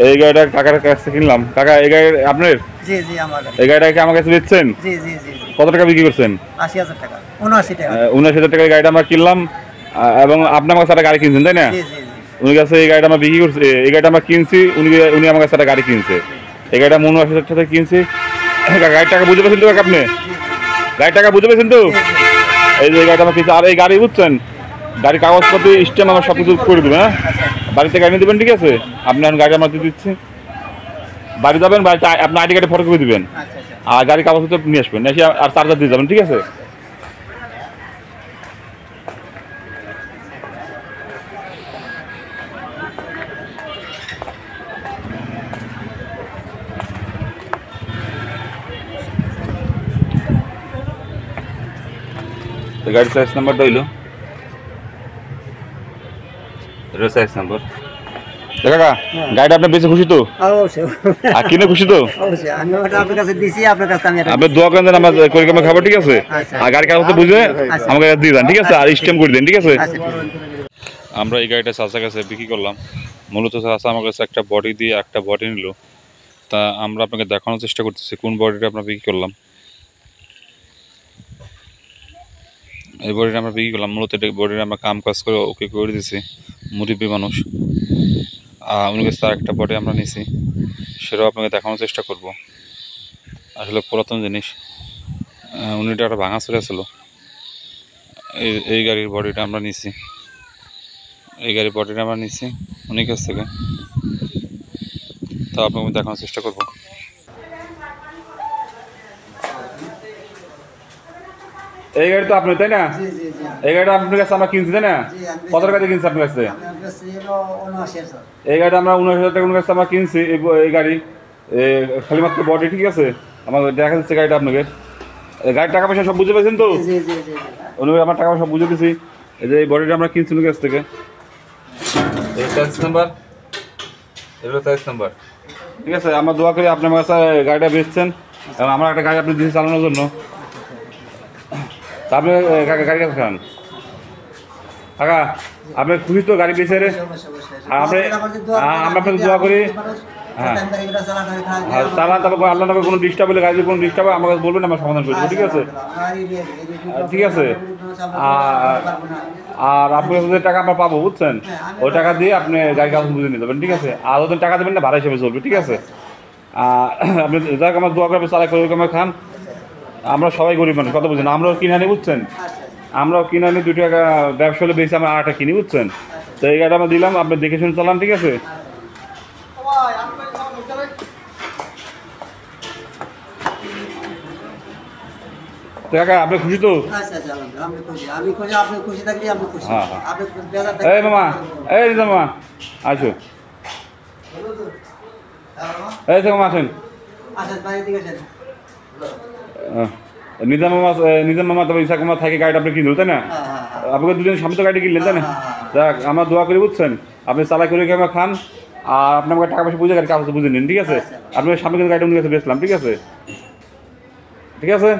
এই গাড়িটা কাকার কাছে কিনলাম। কাকা এই গাড়ি আপনার? জি জি আমার গাড়ি। এই গাড়িটা কি আমার কাছে বেচছেন? জি জি জি। কত টাকা বিক্রি করছেন? ৮০,০০০ টাকা। ৭৯ টাকা। ৭৯,০০০ টাকার গাড়িটা আমরা কিনলাম এবং আপনি আমার কাছে একটা গাড়ি কিনছেন তাই না? জি জি জি। উনি কাছে এই গাড়িটা আমরা বিক্রি করছি, এই গাড়িটা আমরা কিনছি, উনি আমার কাছে একটা গাড়ি কিনছে। এই গাড়িটা ৭৯,০০০ টাকা কিনছি। গাড়ির টাকা বুঝে পেয়েছেন তো কাকা আপনি? গাড়ির টাকা বুঝে পেয়েছেন তো? এই যে গাড়িটা আমার কিনছে। আর এই গাড়ি বুঝছেন, গাড়ির কাগজপত্র স্ট্যাম্প আমার সব কিছু করে দেবেন। হ্যাঁ, বাড়িতে গাড়ি নিয়ে দেবেন, ঠিক আছে? আপনি এখন গাড়ি আমার দিয়ে দিচ্ছি, বাড়ি যাবেন, বাড়িতে আপনার আইডি কার্ডে ফটো করে দেবেন আর গাড়ির কাগজপত্র নিয়ে আসবেন, এসে আর চার্জার দিয়ে যাবেন, ঠিক আছে? গাড়ির সাইজ নাম্বারটা হইল, এটা সাইজ নাম্বার। কাকা গাড়িটা আপনার বেশি খুশি তো? আর কিনে খুশি তো? আপনি দোয়া করেন দেন, আমার পরিক্রমা খাবার, ঠিক আছে? আর গাড়ি কাগজ বুঝে আমাকে দিয়ে দেন, ঠিক আছে? আর স্ট্যাম্প করে দেন, ঠিক আছে? আমরা এই গাড়িটা চাষা কাছে বিক্রি করলাম। মূলত চাষা আমার কাছে একটা বডি দিয়ে একটা বডি নিল। তা আমরা আপনাকে দেখানোর চেষ্টা করতেছি কোন বডিটা আমরা বিক্রি করলাম। এই বডিটা আমরা বিক্রি করলাম। মূলত এটা বডিটা আমরা কাম কাজ করে ওকে করে দিয়েছি, মুরব্বী মানুষ। উনি কাছে তার একটা বডি আমরা নিছি, সেটাও আপনাকে দেখানোর চেষ্টা করব। আসলে পুরাতন জিনিস, উনিটা একটা ভাঙা চলে ছিল। এই গাড়ির বডিটা আমরা নিছি, এই গাড়ির বডিটা আমরা নিছি উনি কাছ থেকে। তা আপনাকে দেখানোর চেষ্টা করব। এই গাড়ি তো আপনার তাই না? এই গাড়িটা আপনার কাছে আমরা কিনছি তাই না? কত টাকা দিয়ে কিনছি আপনার কাছে? এই গাড়িটা আমরা ৭৯,০০০ টাকা কাছে আমরা কিনছি। এই গাড়ি খালি মাত্র বডি, ঠিক আছে? আমার দেখা যাচ্ছে গাড়িটা আপনাকে। গাড়ির টাকা পয়সা সব বুঝে পেয়েছেন তো? উনি আমার টাকা পয়সা সব বুঝে দিছি। এই যে এই বডিটা আমরা কিনছি উনি কাছ থেকে। এই সাইজ নাম্বার, এগুলো সাইজ নাম্বার, ঠিক আছে? আমরা দোয়া করি আপনি আমার কাছে গাড়িটা বেচছেন এবং আমার একটা গাড়ি আপনি দিয়েছেন চালানোর জন্য। তা আপনি গাড়ি কাছে খান কাকা, আপনি খুশি তো গাড়ি পেয়েছে? আর আমরা আপনাকে দোয়া করি। হ্যাঁ হ্যাঁ, চালান, তারপর আল্লাহ নামে কোনো ডিস্টার্ব হলে, গাড়ির কোনো ডিস্টার্ব হয় আমাকে বলবেন, আমরা সমাধান করে দেবো, ঠিক আছে? ঠিক আছে। আর আপনি ওদের টাকা আমরা পাবো, বুঝছেন? ওই টাকা দিয়ে আপনি গাড়ি কাগজ বুঝে নিয়ে যাবেন, ঠিক আছে? আর ওদের টাকা দেবেন না, ভাড়া হিসেবে চলবে, ঠিক আছে? আপনি যাক আমার দোয়া করবে, চালাই করে আমার খান। আমরা সবাই গরিব মানুষ, কথা বুঝছেন? আমরাও কিনে আনি, বুঝছেন? আমরাও কিনে আনি 2 টাকা ব্যবসা হলে বেশি আমরা 8 কিনি, বুঝছেন? তো এই গাড়িটা আমরা দিলাম, আপনি দেখে শুনে চালান, ঠিক আছে? কাকা আপনি খুশি তো? হ্যাঁ, এই মামা, এই নিজাম মামা আসো, এই তো মামা আসেন। নিজাম মামা তবে ইসাক মামা থাকে গাড়িটা আপনি কিনল তাই না? আপনাকে দুজন সামনে তো গাড়ি কিনলেন তাই না? যাক, আমরা দোয়া করি, বুঝছেন? আপনি চালাই করে আমরা খান আর আপনি আমাকে টাকা পয়সা বুঝে গাড়ি কাগজ বুঝে নিন, ঠিক আছে? আপনার সামনে কিন্তু গাড়িটা উনি কাছে বেচলাম, ঠিক আছে? ঠিক আছে।